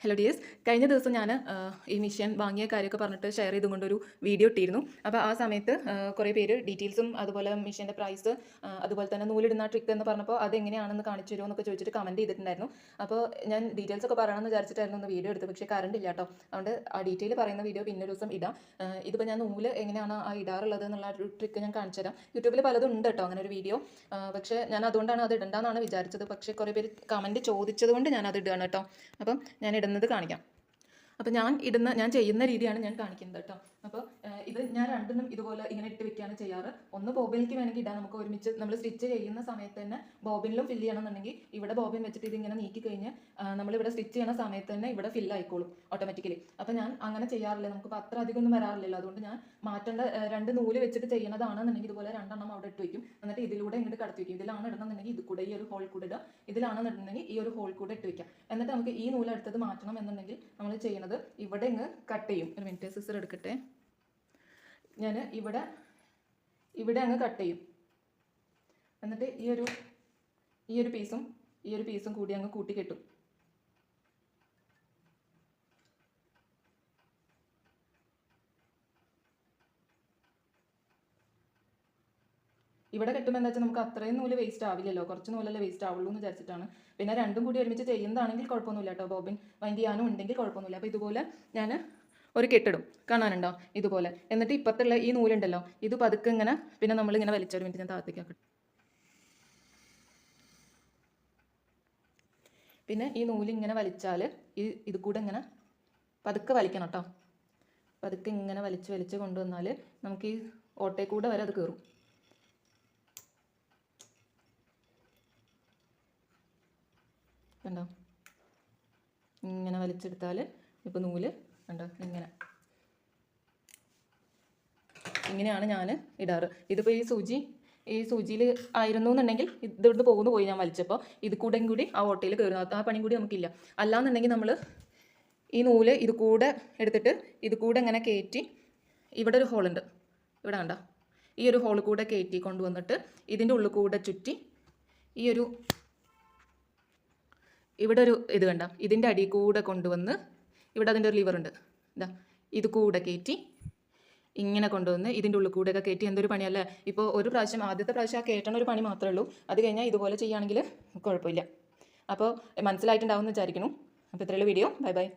Hello dears, കഴിഞ്ഞ ദിവസം ഞാൻ ഈ മിഷൻ വാങ്ങിയ കാര്യമൊക്കെ പറഞ്ഞിട്ട് ഷെയർ ചെയ്തുകൊണ്ടൊരു വീഡിയോ ഇട്ടിരുന്നു. അപ്പോൾ ആ സമയത്ത് കുറേ പേര് ഡീറ്റെയിൽസും അതുപോലെ മിഷൻ്റെ പ്രൈസ് അതുപോലെ തന്നെ നൂലിടുന്ന ട്രിക്ക് എന്ന് പറഞ്ഞപ്പോൾ അതെങ്ങനെയാണെന്ന് കാണിച്ചു തരുമോ എന്നൊക്കെ ചോദിച്ചിട്ട് കമൻറ്റ് ചെയ്തിട്ടുണ്ടായിരുന്നു. അപ്പോൾ ഞാൻ ഡീറ്റെയിൽസ് ഒക്കെ പറയണമെന്ന് വിചാരിച്ചിട്ടായിരുന്നു ഒന്ന് വീഡിയോ എടുത്തത്, പക്ഷേ കറണ്ട് ഇല്ല കേട്ടോ. അതുകൊണ്ട് ആ ഡീറ്റെയിൽ പറയുന്ന വീഡിയോ പിന്നെ ഒരു ദിവസം ഇടാം. ഇതിപ്പോൾ ഞാൻ നൂല് എങ്ങനെയാണ് ആ ഇടാറുള്ളത് എന്നുള്ള ഒരു ട്രിക്ക് ഞാൻ കാണിച്ചു തരാം. യൂട്യൂബിൽ പലതും ഉണ്ട് കേട്ടോ അങ്ങനെ ഒരു വീഡിയോ, പക്ഷേ ഞാൻ അതുകൊണ്ടാണ് അത് ഇടണ്ടെന്നാണ് വിചാരിച്ചത്. പക്ഷേ കുറേ പേര് കമൻറ്റ് ചോദിച്ചത് കൊണ്ട് ഞാനത് ഇടുകയാണ് കേട്ടോ. അപ്പം ഞാൻ ഇടുന്നത് കാണിക്കാം. അപ്പോൾ ഞാൻ ചെയ്യുന്ന രീതിയാണ് ഞാൻ കാണിക്കുന്നത് കേട്ടോ. അപ്പോൾ ഇത് ഞാൻ രണ്ടെണ്ണം ഇതുപോലെ ഇങ്ങനെ ഇട്ട് വെക്കുകയാണ് ചെയ്യാറ്. ഒന്ന് ബോബിനിലേക്ക് വേണമെങ്കിൽ ഇടാം, നമുക്ക് ഒരുമിച്ച് നമ്മൾ സ്റ്റിച്ച് ചെയ്യുന്ന സമയത്ത് തന്നെ ബോബിനിലും ഫില്ല് ചെയ്യണമെന്നുണ്ടെങ്കിൽ ഇവിടെ ബോബിൻ വെച്ചിട്ട് ഇതിങ്ങനെ നീക്കി കഴിഞ്ഞ് നമ്മളിവിടെ സ്റ്റിച്ച് ചെയ്യുന്ന സമയത്ത് തന്നെ ഇവിടെ ഫില്ല് ആയിക്കോളും ഓട്ടോമാറ്റിക്കലി. അപ്പോൾ ഞാൻ അങ്ങനെ ചെയ്യാറില്ല, നമുക്കിപ്പോൾ അത്ര അധികം ഒന്നും വരാറില്ലല്ലോ. അതുകൊണ്ട് ഞാൻ മാറ്റേണ്ട രണ്ട് നൂല് വെച്ചിട്ട് ചെയ്യുന്നതാണെന്നുണ്ടെങ്കിൽ ഇതുപോലെ രണ്ടെണ്ണം അവിടെ ഇട്ട് വയ്ക്കും, എന്നിട്ട് ഇതിലൂടെ ഇങ്ങോട്ട് കടത്തി വയ്ക്കും. ഇതിലാണ് ഇടണമെന്നുണ്ടെങ്കിൽ ഇത് കൂടെ ഈ ഒരു ഹോൾ കൂടെ ഇടുക, ഇതിലാണെന്നുണ്ടെങ്കിൽ ഈ ഒരു ഹോൾ കൂടെ ഇട്ട് വയ്ക്കാം. എന്നിട്ട് നമുക്ക് ഈ നൂല് അടുത്തത് മാറ്റണം എന്നുണ്ടെങ്കിൽ നമ്മൾ ചെയ്യുന്നത് ഇവിടെ ഇങ്ങ് കട്ട് ചെയ്യും. ഒരു മിനിറ്റ്, സിസർ എടുക്കട്ടെ. ഞാൻ ഇവിടെ അങ്ങ് കട്ട് ചെയ്യും, എന്നിട്ട് ഈ ഒരു പീസും കൂടി അങ്ങ് കൂട്ടി കെട്ടും. ഇവിടെ കെട്ടുമ്പോൾ എന്താ വെച്ചാൽ നമുക്ക് അത്രയും നൂല് വേസ്റ്റ് ആവില്ലല്ലോ, കുറച്ച് നൂലല്ലേ വേസ്റ്റ് ആവുള്ളൂ എന്ന് വിചാരിച്ചിട്ടാണ്. പിന്നെ രണ്ടും കൂടി ഒരുമിച്ച് ചെയ്യുന്നതാണെങ്കിൽ കുഴപ്പമൊന്നുമില്ല കേട്ടോ, ബോബിൻ വൈൻഡ് ചെയ്യാനും ഉണ്ടെങ്കിൽ കുഴപ്പമൊന്നുമില്ല. അപ്പോൾ ഇതുപോലെ ഞാൻ ഒരു കെട്ടിടും, കാണാനുണ്ടോ ഇതുപോലെ. എന്നിട്ട് ഇപ്പത്തുള്ള ഈ നൂലുണ്ടല്ലോ ഇത് പതുക്കെ ഇങ്ങനെ, പിന്നെ നമ്മളിങ്ങനെ വലിച്ചൊരു മിനിറ്റ് ഞാൻ താഴത്തേക്ക് ആക്കട്ടെ. പിന്നെ ഈ നൂലിങ്ങനെ വലിച്ചാൽ ഇത് കൂടെ ഇങ്ങനെ പതുക്കെ വലിക്കണം കേട്ടോ. പതുക്കെ ഇങ്ങനെ വലിച്ച് കൊണ്ടുവന്നാൽ നമുക്ക് ഈ ഓട്ടയിൽ കൂടെ വരെ അത് കയറും. കണ്ടോ, ഇങ്ങനെ വലിച്ചെടുത്താൽ ഇപ്പോൾ നൂല് കണ്ടോ ഇങ്ങനെയാണ് ഞാൻ ഇടാറ്. ഇതിപ്പോൾ ഈ സൂചിയിൽ ആയിരുന്നു എന്നുണ്ടെങ്കിൽ ഇതുകൊണ്ട് പോയി ഞാൻ വലിച്ചപ്പോൾ ഇത് കൂടി ആ ഓട്ടയിൽ കയറും. ആ പണിയും കൂടി നമുക്കില്ല. അല്ലാന്നുണ്ടെങ്കിൽ നമ്മൾ ഈ നൂല് ഇത് കൂടെ എടുത്തിട്ട് ഇത് കൂടെ ഇങ്ങനെ കയറ്റി, ഇവിടെ ഒരു ഹോളുണ്ട്, ഇവിടെ കണ്ടോ, ഈ ഒരു ഹോൾ കൂടെ കയറ്റി കൊണ്ടുവന്നിട്ട് ഇതിൻ്റെ ഉള്ളിൽ കൂടെ ചുറ്റി ഇവിടെ ഒരു ഇത് കണ്ട, ഇതിൻ്റെ അടി കൂടെ കൊണ്ടുവന്ന് ഇവിടെ അതിൻ്റെ ഒരു ലിവർ ഉണ്ട്, ഇതാ ഇത് കൂടെ കയറ്റി ഇങ്ങനെ കൊണ്ടുവന്ന് ഇതിൻ്റെ ഉള്ളിൽ കൂടെയൊക്കെ കയറ്റി. എന്തൊരു പണിയല്ലേ. ഇപ്പോൾ ആദ്യത്തെ പ്രാവശ്യം ആ കയറ്റണ ഒരു പണി മാത്രമേ ഉള്ളൂ. അത് കഴിഞ്ഞാൽ ഇതുപോലെ ചെയ്യുകയാണെങ്കിൽ കുഴപ്പമില്ല. അപ്പോൾ മനസ്സിലായിട്ടുണ്ടാവും എന്ന് വിചാരിക്കുന്നു. അപ്പോൾ ഇത്രയുള്ള വീഡിയോ. Bye bye.